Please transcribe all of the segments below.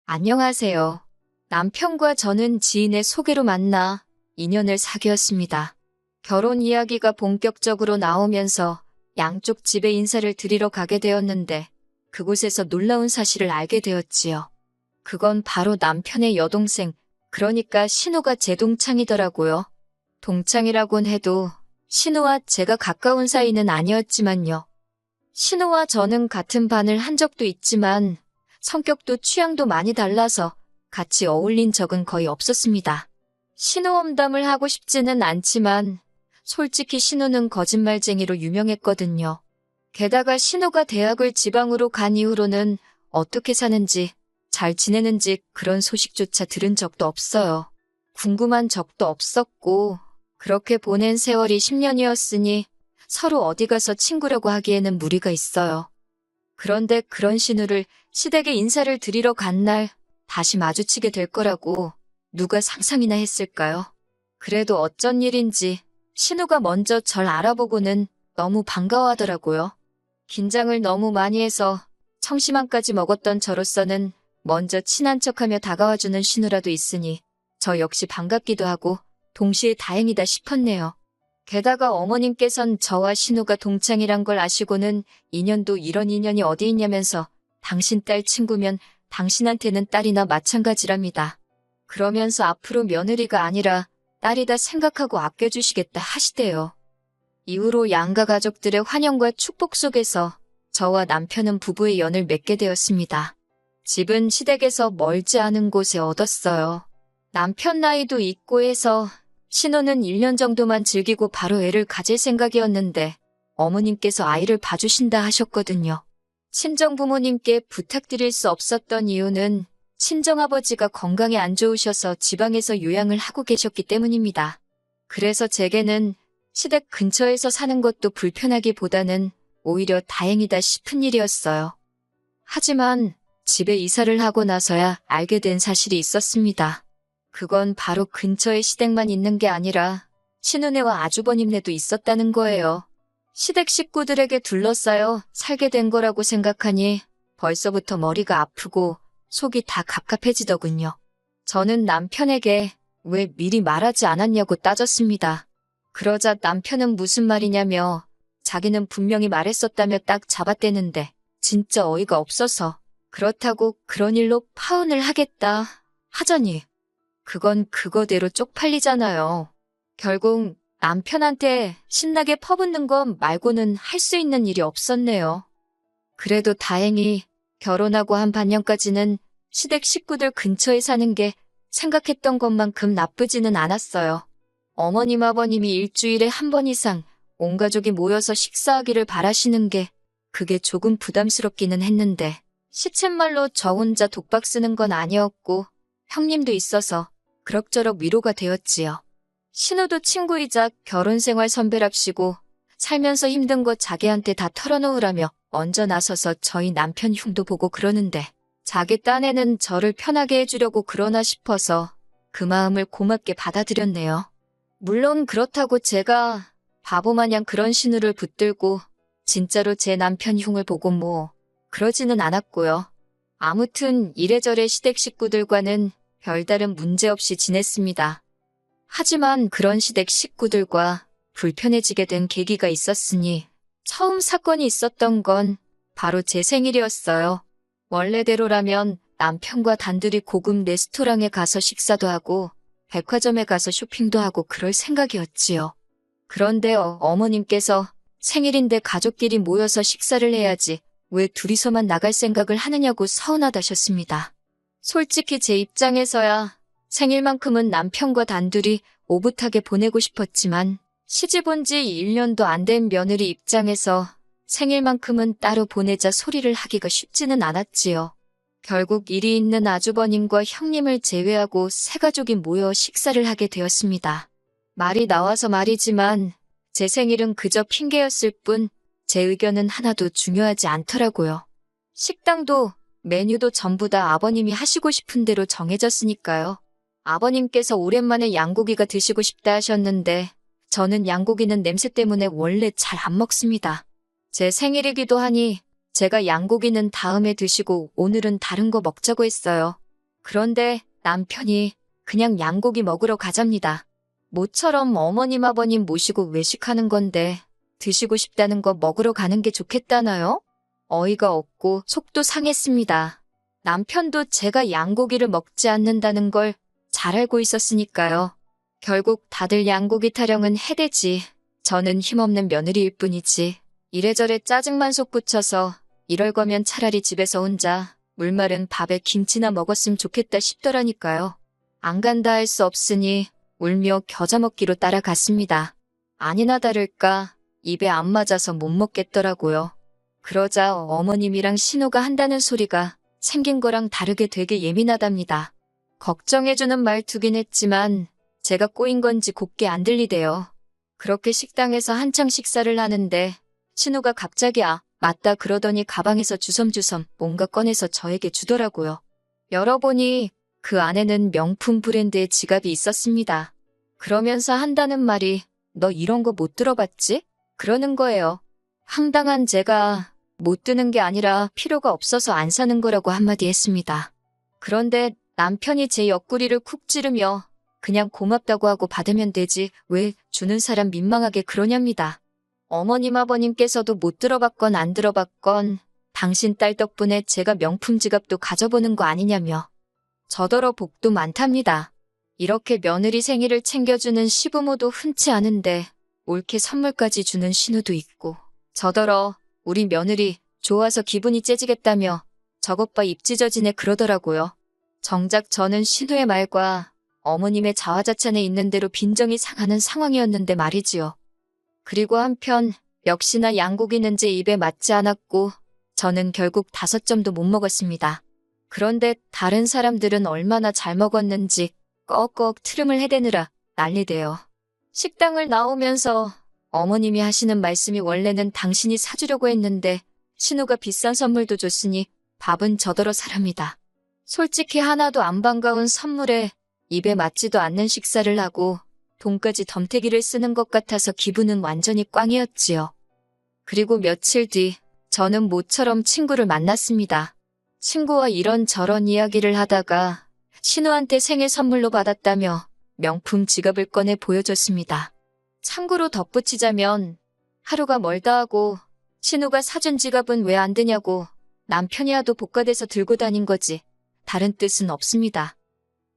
안녕하세요. 남편과 저는 지인의 소개로 만나 인연을 사귀었습니다. 결혼 이야기가 본격적으로 나오면서 양쪽 집에 인사를 드리러 가게 되었는데 그곳에서 놀라운 사실을 알게 되었지요. 그건 바로 남편의 여동생, 그러니까 신우가 제 동창이더라고요. 동창이라곤 해도 신우와 제가 가까운 사이는 아니었지만요. 신우와 저는 같은 반을 한 적도 있지만 성격도 취향도 많이 달라서 같이 어울린 적은 거의 없었습니다. 신우 험담을 하고 싶지는 않지만 솔직히 신우는 거짓말쟁이로 유명했거든요. 게다가 신우가 대학을 지방으로 간 이후로는 어떻게 사는지, 잘 지내는지 그런 소식조차 들은 적도 없어요. 궁금한 적도 없었고 그렇게 보낸 세월이 10년이었으니 서로 어디 가서 친구라고 하기에는 무리가 있어요. 그런데 그런 신우를 시댁에 인사를 드리러 간 날 다시 마주치게 될 거라고 누가 상상이나 했을까요? 그래도 어쩐 일인지 신우가 먼저 절 알아보고는 너무 반가워하더라고요. 긴장을 너무 많이 해서 청심환까지 먹었던 저로서는 먼저 친한 척하며 다가와주는 신우라도 있으니 저 역시 반갑기도 하고 동시에 다행이다 싶었네요. 게다가 어머님께선 저와 신우가 동창이란 걸 아시고는 인연도 이런 인연이 어디 있냐면서 당신 딸 친구면 당신한테는 딸이나 마찬가지랍니다. 그러면서 앞으로 며느리가 아니라 딸이다 생각하고 아껴주시겠다 하시대요. 이후로 양가 가족들의 환영과 축복 속에서 저와 남편은 부부의 연을 맺게 되었습니다. 집은 시댁에서 멀지 않은 곳에 얻었어요. 남편 나이도 있고 해서 신우는 1년 정도만 즐기고 바로 애를 가질 생각이었는데 어머님께서 아이를 봐주신다 하셨거든요. 친정부모님께 부탁드릴 수 없었던 이유는 친정아버지가 건강이 안 좋으셔서 지방에서 요양을 하고 계셨기 때문입니다. 그래서 제게는 시댁 근처에서 사는 것도 불편하기보다는 오히려 다행이다 싶은 일이었어요. 하지만 집에 이사를 하고 나서야 알게 된 사실이 있었습니다. 그건 바로 근처에 시댁만 있는 게 아니라 신우네와 아주버님네도 있었다는 거예요. 시댁 식구들에게 둘러싸여 살게 된 거라고 생각하니 벌써부터 머리가 아프고 속이 다 갑갑해지더군요. 저는 남편에게 왜 미리 말하지 않았냐고 따졌습니다. 그러자 남편은 무슨 말이냐며 자기는 분명히 말했었다며 딱 잡아떼는데 진짜 어이가 없어서 그렇다고 그런 일로 파혼을 하겠다 하자니 그건 그거대로 쪽팔리잖아요. 결국 남편한테 신나게 퍼붓는 것 말고는 할 수 있는 일이 없었네요. 그래도 다행히 결혼하고 한 반년까지는 시댁 식구들 근처에 사는 게 생각했던 것만큼 나쁘지는 않았어요. 어머님 아버님이 일주일에 한 번 이상 온 가족이 모여서 식사하기를 바라시는 게 그게 조금 부담스럽기는 했는데 시쳇말로 저 혼자 독박 쓰는 건 아니었고 형님도 있어서 그럭저럭 위로가 되었지요. 신우도 친구이자 결혼생활 선배랍시고 살면서 힘든 거 자기한테 다 털어놓으라며 먼저 나서서 저희 남편 흉도 보고 그러는데 자기 딴에는 저를 편하게 해주려고 그러나 싶어서 그 마음을 고맙게 받아들였네요. 물론 그렇다고 제가 바보마냥 그런 신우를 붙들고 진짜로 제 남편 흉을 보고 뭐 그러지는 않았고요. 아무튼 이래저래 시댁 식구들과는 별다른 문제 없이 지냈습니다. 하지만 그런 시댁 식구들과 불편해지게 된 계기가 있었으니 처음 사건이 있었던 건 바로 제 생일이었어요. 원래대로라면 남편과 단둘이 고급 레스토랑에 가서 식사도 하고 백화점에 가서 쇼핑도 하고 그럴 생각이었지요. 그런데 어머님께서 생일인데 가족끼리 모여서 식사를 해야지 왜 둘이서만 나갈 생각을 하느냐고 서운하다셨습니다. 솔직히 제 입장에서야 생일만큼은 남편과 단둘이 오붓하게 보내고 싶었지만 시집 온 지 1년도 안 된 며느리 입장에서 생일만큼은 따로 보내자 소리를 하기가 쉽지는 않았지요. 결국 일이 있는 아주버님과 형님을 제외하고 세 가족이 모여 식사를 하게 되었습니다. 말이 나와서 말이지만 제 생일은 그저 핑계였을 뿐 제 의견은 하나도 중요하지 않더라고요. 식당도 메뉴도 전부 다 아버님이 하시고 싶은 대로 정해졌으니까요. 아버님께서 오랜만에 양고기가 드시고 싶다 하셨는데 저는 양고기는 냄새 때문에 원래 잘 안 먹습니다. 제 생일이기도 하니 제가 양고기는 다음에 드시고 오늘은 다른 거 먹자고 했어요. 그런데 남편이 그냥 양고기 먹으러 가잡니다. 모처럼 어머님 아버님 모시고 외식하는 건데 드시고 싶다는 거 먹으러 가는 게 좋겠다나요? 어이가 없고 속도 상했습니다. 남편도 제가 양고기를 먹지 않는다는 걸 잘 알고 있었으니까요. 결국 다들 양고기 타령은 해대지. 저는 힘없는 며느리일 뿐이지. 이래저래 짜증만 솟구쳐서 이럴 거면 차라리 집에서 혼자 물마른 밥에 김치나 먹었으면 좋겠다 싶더라니까요. 안 간다 할 수 없으니 울며 겨자 먹기로 따라갔습니다. 아니나 다를까 입에 안 맞아서 못 먹겠더라고요. 그러자 어머님이랑 신우가 한다는 소리가 생긴 거랑 다르게 되게 예민하답니다. 걱정해주는 말투긴 했지만 제가 꼬인 건지 곱게 안 들리대요. 그렇게 식당에서 한창 식사를 하는데 신우가 갑자기 맞다 그러더니 가방에서 주섬주섬 뭔가 꺼내서 저에게 주더라고요. 열어보니 그 안에는 명품 브랜드의 지갑이 있었습니다. 그러면서 한다는 말이 너 이런 거 못 들어봤지? 그러는 거예요. 황당한 제가 못 드는 게 아니라 필요가 없어서 안 사는 거라고 한마디 했습니다. 그런데 남편이 제 옆구리를 쿡 찌르며 그냥 고맙다고 하고 받으면 되지 왜 주는 사람 민망하게 그러냐입니다. 어머님 아버님께서도 못 들어봤건 안 들어봤건 당신 딸 덕분에 제가 명품 지갑도 가져보는 거 아니냐며 저더러 복도 많답니다. 이렇게 며느리 생일을 챙겨주는 시부모도 흔치 않은데 올케 선물까지 주는 신우도 있고 저더러 우리 며느리 좋아서 기분이 째지겠다며 저것 봐 입 찢어지네 그러더라고요. 정작 저는 신우의 말과 어머님의 자화자찬에 있는 대로 빈정이 상하는 상황이었는데 말이지요. 그리고 한편 역시나 양고기는 제 입에 맞지 않았고 저는 결국 5점도 못 먹었습니다. 그런데 다른 사람들은 얼마나 잘 먹었는지 꺽꺽 트름을 해대느라 난리대요. 식당을 나오면서 어머님이 하시는 말씀이 원래는 당신이 사주려고 했는데 신우가 비싼 선물도 줬으니 밥은 저더러 사랍니다. 솔직히 하나도 안 반가운 선물에 입에 맞지도 않는 식사를 하고 돈까지 덤태기를 쓰는 것 같아서 기분은 완전히 꽝이었지요. 그리고 며칠 뒤 저는 모처럼 친구를 만났습니다. 친구와 이런저런 이야기를 하다가 신우한테 생일 선물로 받았다며 명품 지갑을 꺼내 보여줬습니다. 참고로 덧붙이자면 하루가 멀다 하고 신우가 사준 지갑은 왜 안 되냐고 남편이 하도 복가돼서 들고 다닌 거지 다른 뜻은 없습니다.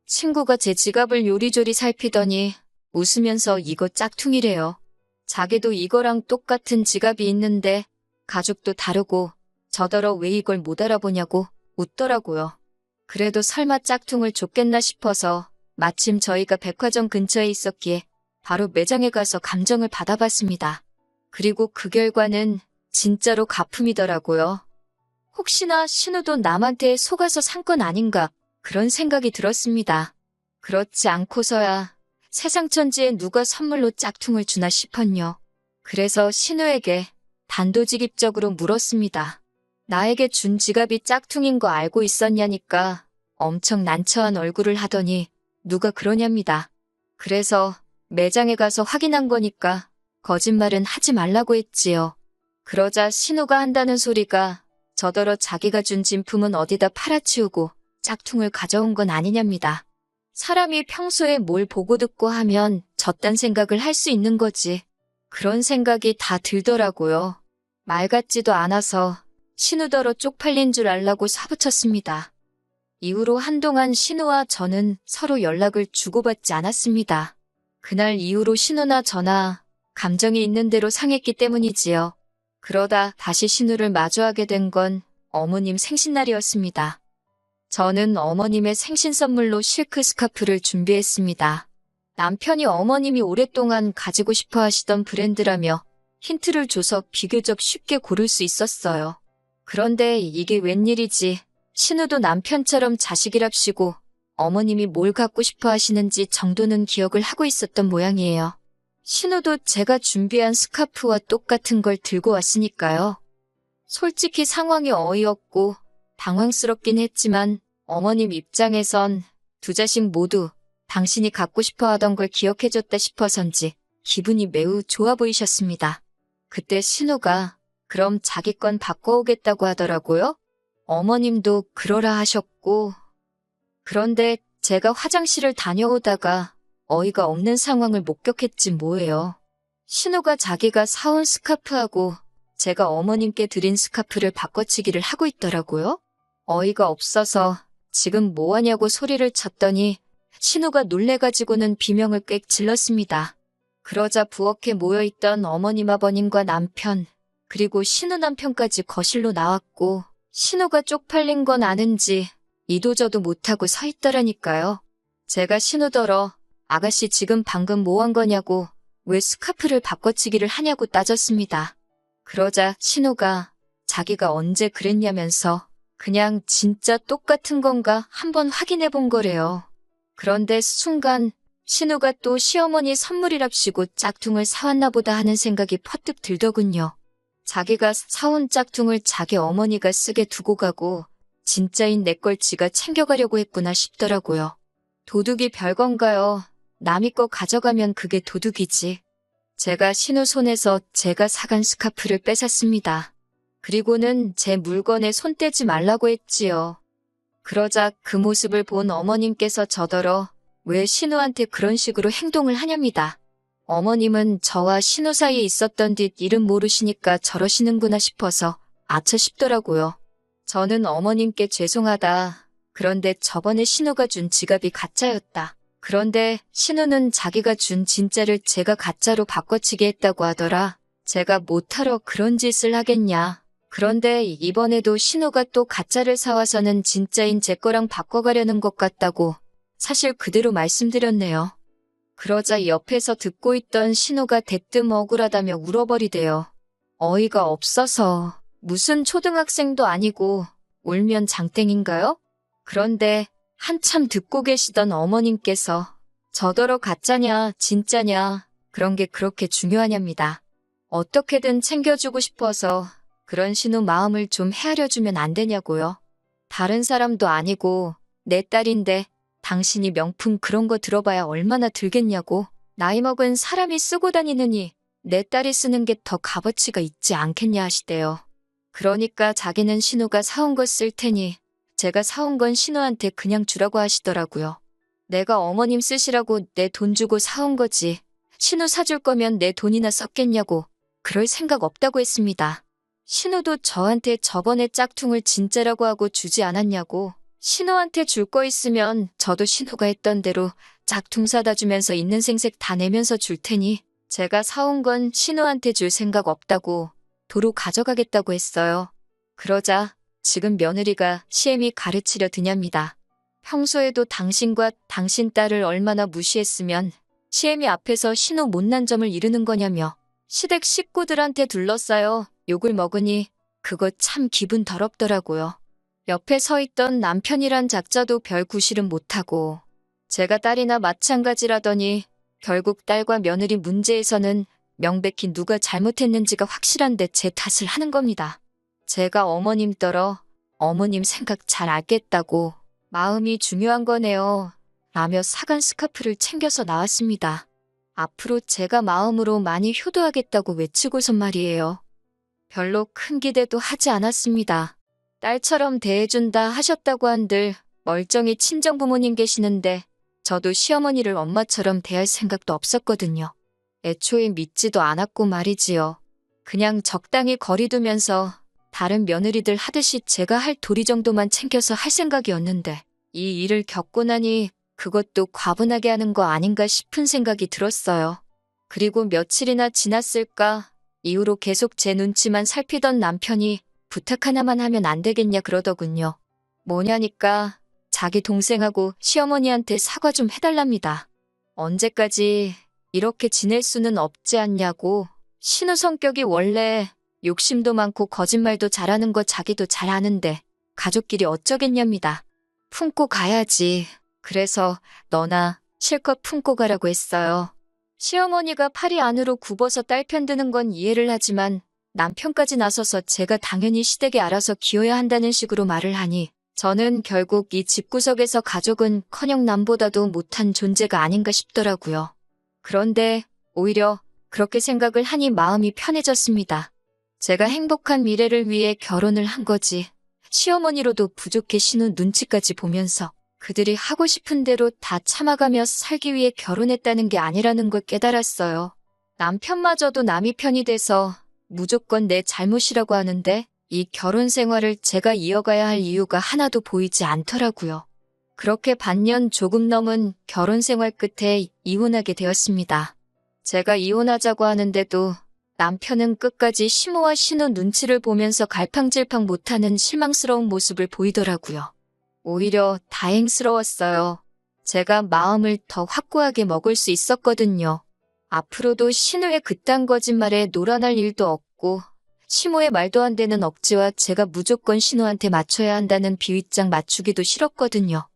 친구가 제 지갑을 요리조리 살피더니 웃으면서 이거 짝퉁이래요. 자기도 이거랑 똑같은 지갑이 있는데 가죽도 다르고 저더러 왜 이걸 못 알아보냐고 웃더라고요. 그래도 설마 짝퉁을 줬겠나 싶어서 마침 저희가 백화점 근처에 있었기에 바로 매장에 가서 감정을 받아봤습니다. 그리고 그 결과는 진짜로 가품이더라고요. 혹시나 신우도 남한테 속아서 산 건 아닌가 그런 생각이 들었습니다. 그렇지 않고서야 세상 천지에 누가 선물로 짝퉁을 주나 싶었요. 그래서 신우에게 단도직입적으로 물었습니다. 나에게 준 지갑이 짝퉁인 거 알고 있었냐니까 엄청 난처한 얼굴을 하더니 누가 그러냐입니다. 그래서 매장에 가서 확인한 거니까 거짓말은 하지 말라고 했지요. 그러자 신우가 한다는 소리가 저더러 자기가 준 진품은 어디다 팔아치우고 짝퉁을 가져온 건 아니냐입니다. 사람이 평소에 뭘 보고 듣고 하면 저딴 생각을 할 수 있는 거지. 그런 생각이 다 들더라고요. 말 같지도 않아서 신우더러 쪽팔린 줄 알라고 사부쳤습니다. 이후로 한동안 신우와 저는 서로 연락을 주고받지 않았습니다. 그날 이후로 신우나 저나 감정이 있는 대로 상했기 때문이지요. 그러다 다시 신우를 마주하게 된 건 어머님 생신날이었습니다. 저는 어머님의 생신 선물로 실크 스카프를 준비했습니다. 남편이 어머님이 오랫동안 가지고 싶어 하시던 브랜드라며 힌트를 줘서 비교적 쉽게 고를 수 있었어요. 그런데 이게 웬일이지 신우도 남편처럼 자식이랍시고 어머님이 뭘 갖고 싶어 하시는지 정도는 기억을 하고 있었던 모양이에요. 신우도 제가 준비한 스카프와 똑같은 걸 들고 왔으니까요. 솔직히 상황이 어이없고 당황스럽긴 했지만 어머님 입장에선 두 자식 모두 당신이 갖고 싶어 하던 걸 기억해줬다 싶어서인지 기분이 매우 좋아 보이셨습니다. 그때 신우가 그럼 자기 건 바꿔오겠다고 하더라고요. 어머님도 그러라 하셨고 그런데 제가 화장실을 다녀오다가 어이가 없는 상황을 목격했지 뭐예요. 신우가 자기가 사온 스카프하고 제가 어머님께 드린 스카프를 바꿔치기를 하고 있더라고요. 어이가 없어서 지금 뭐하냐고 소리를 쳤더니 신우가 놀래가지고는 비명을 꽥 질렀습니다. 그러자 부엌에 모여있던 어머님 아버님과 남편, 그리고 신우 남편까지 거실로 나왔고 신우가 쪽팔린 건 아는지 이도저도 못하고 서 있더라니까요. 제가 신우더러 아가씨 지금 방금 뭐 한 거냐고 왜 스카프를 바꿔치기를 하냐고 따졌습니다. 그러자 신우가 자기가 언제 그랬냐면서 그냥 진짜 똑같은 건가 한번 확인해 본 거래요. 그런데 순간 신우가 또 시어머니 선물이랍시고 짝퉁을 사왔나 보다 하는 생각이 퍼뜩 들더군요. 자기가 사온 짝퉁을 자기 어머니가 쓰게 두고 가고 진짜인 내 걸 지가 챙겨가려고 했구나 싶더라고요. 도둑이 별건가요? 남이 거 가져가면 그게 도둑이지. 제가 신우 손에서 제가 사간 스카프를 뺏었습니다. 그리고는 제 물건에 손 떼지 말라고 했지요. 그러자 그 모습을 본 어머님께서 저더러 왜 신우한테 그런 식으로 행동을 하냐입니다. 어머님은 저와 신우 사이에 있었던 뒷 일은 모르시니까 저러시는구나 싶어서 아차 싶더라고요. 저는 어머님께 죄송하다. 그런데 저번에 신우가 준 지갑이 가짜였다. 그런데 신우는 자기가 준 진짜를 제가 가짜로 바꿔치기 했다고 하더라. 제가 못하러 그런 짓을 하겠냐. 그런데 이번에도 신우가 또 가짜를 사와서는 진짜인 제 거랑 바꿔가려는 것 같다고 사실 그대로 말씀드렸네요. 그러자 옆에서 듣고 있던 신우가 대뜸 억울하다며 울어버리대요. 어이가 없어서 무슨 초등학생도 아니고 울면 장땡인가요? 그런데 한참 듣고 계시던 어머님께서 저더러 가짜냐 진짜냐 그런 게 그렇게 중요하냐입니다. 어떻게든 챙겨주고 싶어서 그런 신우 마음을 좀 헤아려주면 안 되냐고요. 다른 사람도 아니고 내 딸인데 당신이 명품 그런 거 들어봐야 얼마나 들겠냐고. 나이 먹은 사람이 쓰고 다니느니 내 딸이 쓰는 게 더 값어치가 있지 않겠냐 하시대요. 그러니까 자기는 신우가 사온 거 쓸 테니 제가 사온 건 신우한테 그냥 주라고 하시더라고요. 내가 어머님 쓰시라고 내 돈 주고 사온 거지. 신우 사줄 거면 내 돈이나 썼겠냐고. 그럴 생각 없다고 했습니다. 신우도 저한테 저번에 짝퉁을 진짜라고 하고 주지 않았냐고. 신우한테 줄 거 있으면 저도 신우가 했던 대로 짝퉁 사다 주면서 있는 생색 다 내면서 줄 테니 제가 사온 건 신우한테 줄 생각 없다고 도로 가져가겠다고 했어요. 그러자 지금 며느리가 시애미 가르치려 드냐입니다. 평소에도 당신과 당신 딸을 얼마나 무시했으면 시애미 앞에서 신우 못난 점을 이르는 거냐며 시댁 식구들한테 둘러싸여 욕을 먹으니 그거 참 기분 더럽더라고요. 옆에 서 있던 남편이란 작자도 별 구실은 못하고 제가 딸이나 마찬가지라더니 결국 딸과 며느리 문제에서는 명백히 누가 잘못했는지가 확실한데 제 탓을 하는 겁니다. 제가 어머님 떨어 어머님 생각 잘 알겠다고 마음이 중요한 거네요 라며 사간 스카프를 챙겨서 나왔습니다. 앞으로 제가 마음으로 많이 효도하겠다고 외치고선 말이에요. 별로 큰 기대도 하지 않았습니다. 딸처럼 대해준다 하셨다고 한들 멀쩡히 친정부모님 계시는데 저도 시어머니를 엄마처럼 대할 생각도 없었거든요. 애초에 믿지도 않았고 말이지요. 그냥 적당히 거리 두면서 다른 며느리들 하듯이 제가 할 도리 정도만 챙겨서 할 생각이었는데 이 일을 겪고 나니 그것도 과분하게 하는 거 아닌가 싶은 생각이 들었어요. 그리고 며칠이나 지났을까 이후로 계속 제 눈치만 살피던 남편이 부탁 하나만 하면 안 되겠냐 그러더군요. 뭐냐니까 자기 동생하고 시어머니한테 사과 좀 해달랍니다. 언제까지 이렇게 지낼 수는 없지 않냐고. 신우 성격이 원래 욕심도 많고 거짓말도 잘하는 거 자기도 잘 아는데 가족끼리 어쩌겠냐입니다. 품고 가야지. 그래서 너나 실컷 품고 가라고 했어요. 시어머니가 팔이 안으로 굽어서 딸 편드는 건 이해를 하지만 남편까지 나서서 제가 당연히 시댁에 알아서 기어야 한다는 식으로 말을 하니 저는 결국 이 집구석에서 가족은 커녕 남보다도 못한 존재가 아닌가 싶더라고요. 그런데 오히려 그렇게 생각을 하니 마음이 편해졌습니다. 제가 행복한 미래를 위해 결혼을 한 거지. 시어머니로도 부족해 신우 눈치까지 보면서 그들이 하고 싶은 대로 다 참아가며 살기 위해 결혼했다는 게 아니라는 걸 깨달았어요. 남편마저도 남이 편이 돼서 무조건 내 잘못이라고 하는데 이 결혼 생활을 제가 이어가야 할 이유가 하나도 보이지 않더라고요. 그렇게 반년 조금 넘은 결혼 생활 끝에 이혼하게 되었습니다. 제가 이혼하자고 하는데도 남편은 끝까지 시모와 신우 눈치를 보면서 갈팡질팡 못하는 실망스러운 모습을 보이더라고요. 오히려 다행스러웠어요. 제가 마음을 더 확고하게 먹을 수 있었거든요. 앞으로도 신우의 그딴 거짓말에 놀아날 일도 없고 시모의 말도 안 되는 억지와 제가 무조건 신우한테 맞춰야 한다는 비윗장 맞추기도 싫었거든요.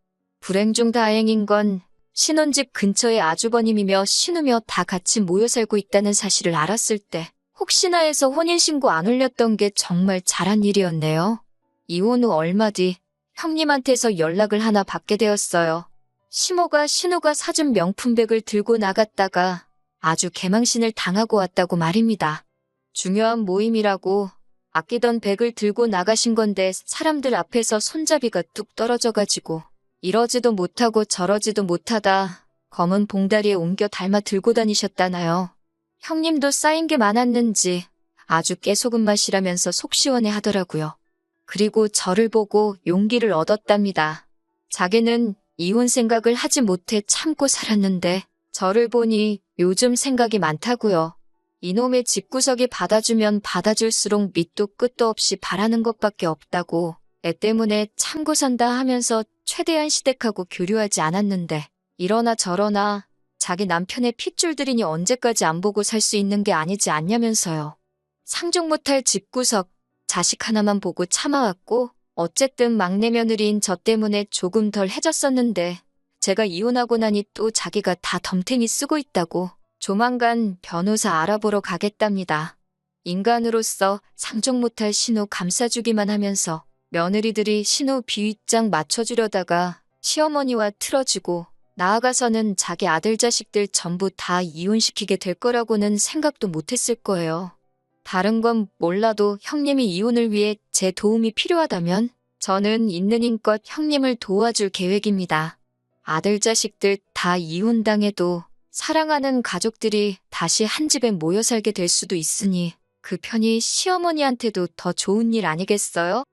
불행 중 다행인 건 신혼집 근처에 아주버님이며 신우며 다 같이 모여 살고 있다는 사실을 알았을 때 혹시나 해서 혼인신고 안 올렸던 게 정말 잘한 일이었네요. 이혼 후 얼마 뒤 형님한테서 연락을 하나 받게 되었어요. 시모가 신우가 사준 명품백을 들고 나갔다가 아주 개망신을 당하고 왔다고 말입니다. 중요한 모임이라고 아끼던 백을 들고 나가신 건데 사람들 앞에서 손잡이가 뚝 떨어져가지고 이러지도 못하고 저러지도 못하다 검은 봉다리에 옮겨 닮아 들고 다니셨다나요. 형님도 쌓인 게 많았는지 아주 깨소금 맛이라면서 속 시원해 하더라고요. 그리고 저를 보고 용기를 얻었답니다. 자기는 이혼 생각을 하지 못해 참고 살았는데 저를 보니 요즘 생각이 많다고요. 이놈의 집구석이 받아주면 받아줄수록 밑도 끝도 없이 바라는 것밖에 없다고 애 때문에 참고 산다 하면서 최대한 시댁하고 교류하지 않았는데 이러나 저러나 자기 남편의 핏줄 들이니 언제까지 안 보고 살 수 있는 게 아니지 않냐면서요. 상종 못할 집구석, 자식 하나만 보고 참아왔고 어쨌든 막내 며느리인 저 때문에 조금 덜 해졌었는데 제가 이혼하고 나니 또 자기가 다 덤탱이 쓰고 있다고 조만간 변호사 알아보러 가겠답니다. 인간으로서 상종 못할 신우 감싸주기만 하면서 며느리들이 신우 비윗장 맞춰주려다가 시어머니와 틀어지고 나아가서는 자기 아들 자식들 전부 다 이혼시키게 될 거라고는 생각도 못했을 거예요. 다른 건 몰라도 형님이 이혼을 위해 제 도움이 필요하다면 저는 있는 힘껏 형님을 도와줄 계획입니다. 아들 자식들 다 이혼당해도 사랑하는 가족들이 다시 한 집에 모여 살게 될 수도 있으니 그 편이 시어머니한테도 더 좋은 일 아니겠어요?